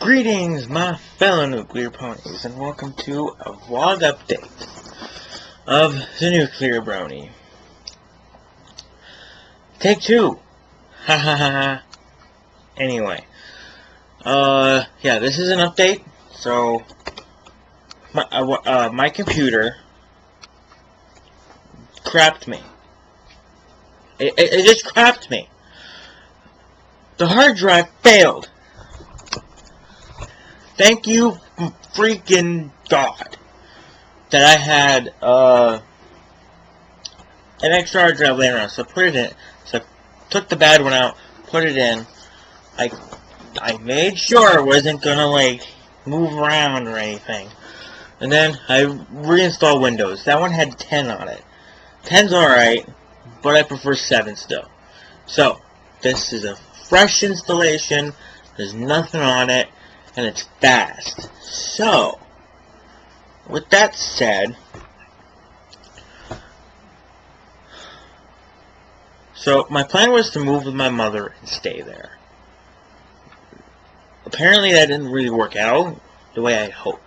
Greetings, my fellow nuclear ponies, and welcome to a vlog update of the Nuclear Brony. Take two! Ha ha ha ha. Anyway, yeah, this is an update. So, my computer crapped me. It just crapped me. The hard drive failed. Thank you, freaking God, that I had an extra hard drive laying around. So I put it in. So I took the bad one out, put it in. I made sure it wasn't gonna like move around or anything. And then I reinstalled Windows. That one had 10 on it. 10's alright, but I prefer 7 still. So this is a fresh installation. There's nothing on it. And it's fast. So, with that said, so my plan was to move with my mother and stay there. Apparently that didn't really work out the way I hoped.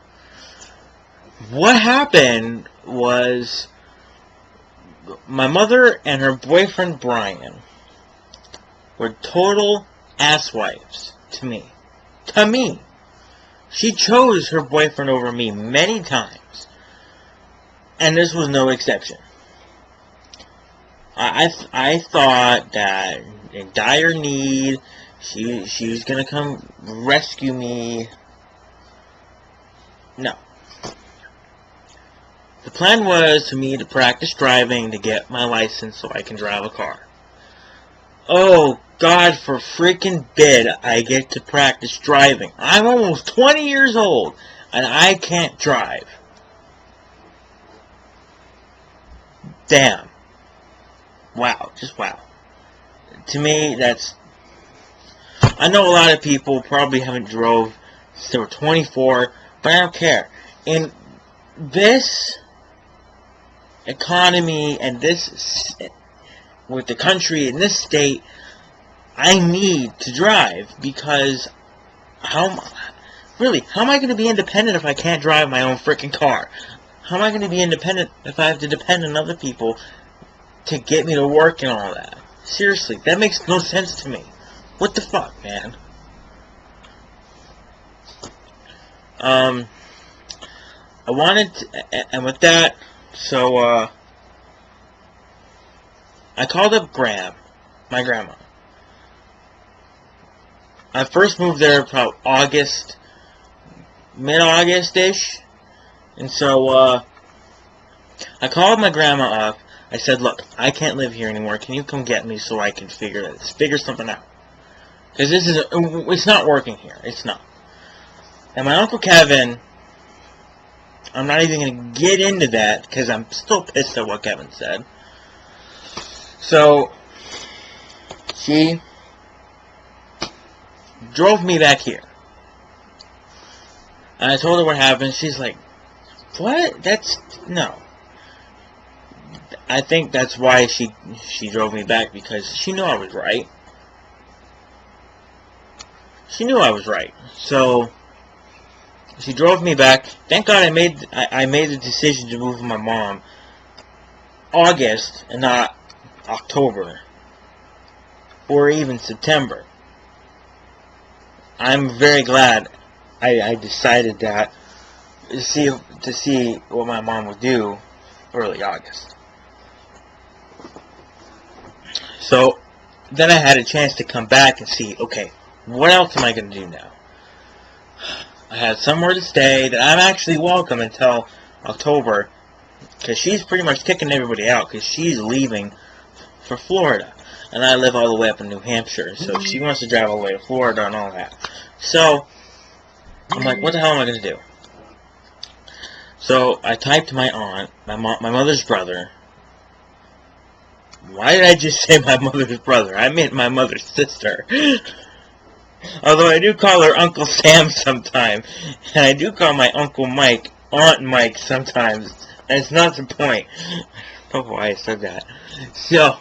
What happened was my mother and her boyfriend Brian were total asswipes to me. To me. She chose her boyfriend over me many times, and this was no exception. I thought that in dire need, she was gonna come rescue me. No. The plan was for me to practice driving to get my license so I can drive a car. Oh, God for freaking bid, I get to practice driving. I'm almost 20 years old, and I can't drive. Damn. Wow, just wow. To me, that's... I know a lot of people probably haven't drove since they were 24, but I don't care. In this economy and this... with the country in this state, I need to drive because how am I going to be independent if I can't drive my own freaking car? How am I going to be independent if I have to depend on other people to get me to work and all that? Seriously, that makes no sense to me. What the fuck, man? I wanted to, and with that, so, I called up my grandma. I first moved there about August, mid-August-ish. And so, I called my grandma up. I said, look, I can't live here anymore. Can you come get me so I can figure something out? Because it's not working here. It's not. And my Uncle Kevin, I'm not even going to get into that because I'm still pissed at what Kevin said. So, she drove me back here. And I told her what happened. She's like, what? No. I think that's why she drove me back, because she knew I was right. She knew I was right. So, she drove me back. Thank God I made the decision to move with my mom August and not October or even September. I'm very glad I decided that to see what my mom would do early August. So then I had a chance to come back and see, okay, what else am I going to do now? I had somewhere to stay that I'm actually welcome until October, because she's pretty much kicking everybody out because she's leaving for Florida, and I live all the way up in New Hampshire, so she wants to drive all the way to Florida and all that. So I'm like, what the hell am I going to do? So I typed to my aunt, my mother's brother. Why did I just say my mother's brother? I meant my mother's sister. Although I do call her Uncle Sam sometimes, and I do call my Uncle Mike Aunt Mike sometimes. And it's not the point. I don't know why I said that. So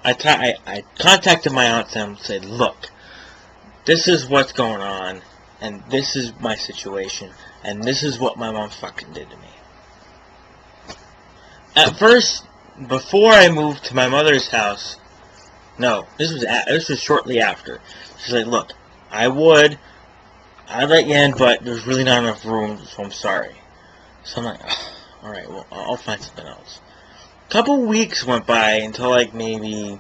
I contacted my aunt Sam and said, look, this is what's going on. and this is my situation, and this is what my mom fucking did to me. At first, before I moved to my mother's house, no, this was shortly after. She's like, look, I'd let you in, but there's really not enough room, so I'm sorry. So I'm like, alright, well, I'll find something else. A couple weeks went by until, like, maybe,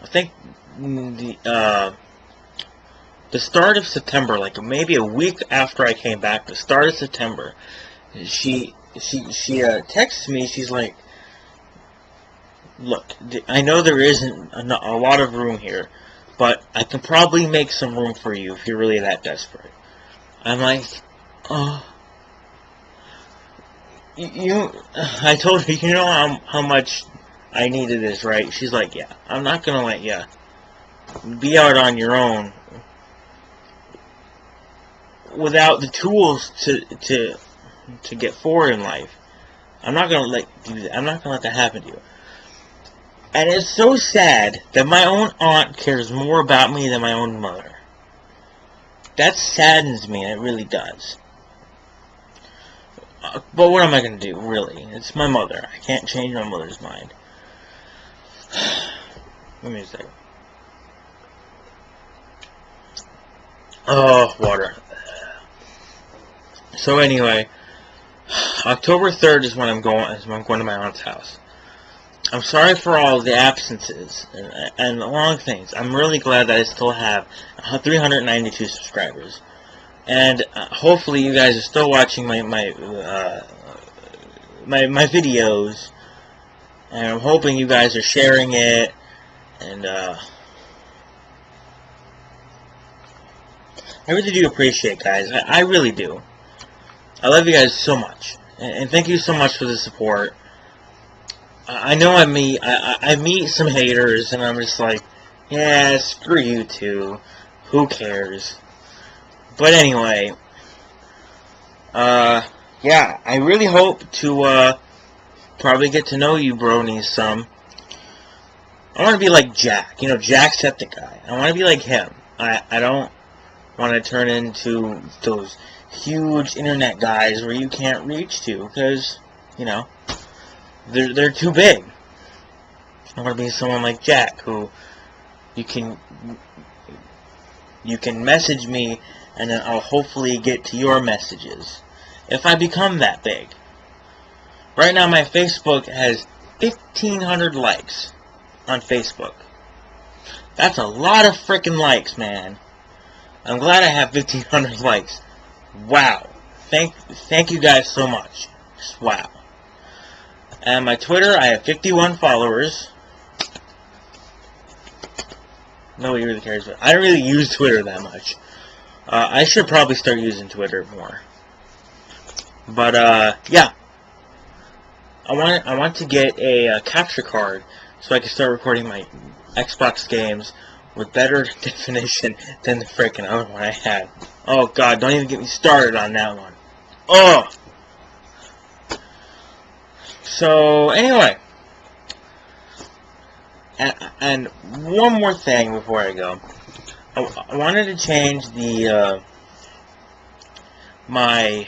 I think, the start of September, like, maybe a week after I came back, the start of September, she texts me, she's like, look, I know there isn't a lot of room here, but I can probably make some room for you if you're really that desperate. I'm like, oh. I told her, you know how much I needed this, right? She's like, yeah, I'm not going to let you be out on your own without the tools to get forward in life. I'm not going to let you do that. I'm not going to let that happen to you. And it's so sad that my own aunt cares more about me than my own mother. That saddens me, and it really does. But what am I going to do, really? It's my mother. I can't change my mother's mind. Let me a second. Oh, water. So anyway, October 3rd is when I'm going to my aunt's house. I'm sorry for all the absences and the long things. I'm really glad that I still have 392 subscribers. And hopefully you guys are still watching my videos, and I'm hoping you guys are sharing it, and I really do appreciate it, guys. I really do. I love you guys so much, and thank you so much for the support. I know I meet some haters, and I'm just like, yeah, screw you too. Who cares? But anyway, yeah, I really hope to, probably get to know you bronies some. I want to be like Jack, you know, Jacksepticeye. I want to be like him. I don't want to turn into those huge internet guys where you can't reach to, because, you know, they're too big. I want to be someone like Jack, who you can message me, and then I'll hopefully get to your messages if I become that big. Right now my Facebook has 1,500 likes on Facebook. That's a lot of freaking likes, man. I'm glad I have 1,500 likes. Wow. Thank you guys so much. Just wow. And my Twitter, I have 51 followers. Nobody really cares, but I don't really use Twitter that much. I should probably start using Twitter more. But, yeah. I want to get a capture card so I can start recording my Xbox games with better definition than the freaking other one I had. Oh, God, don't even get me started on that one. Oh! So, anyway. And one more thing before I go. I wanted to change the, my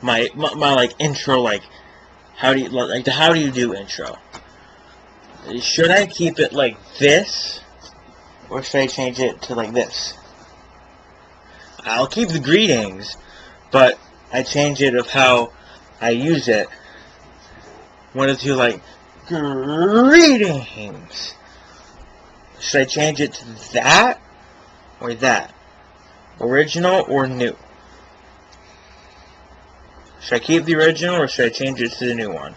like intro, like how do you do intro? Should I keep it like this, or should I change it to like this? I'll keep the greetings, but I change it of how I use it. One of two, like, greetings. Should I change it to that or that? Original or new? Should I keep the original or should I change it to the new one?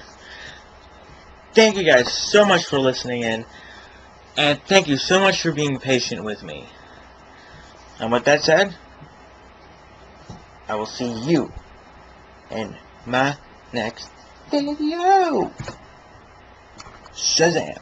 Thank you guys so much for listening in. And thank you so much for being patient with me. And with that said, I will see you in my next video. SHAZAM.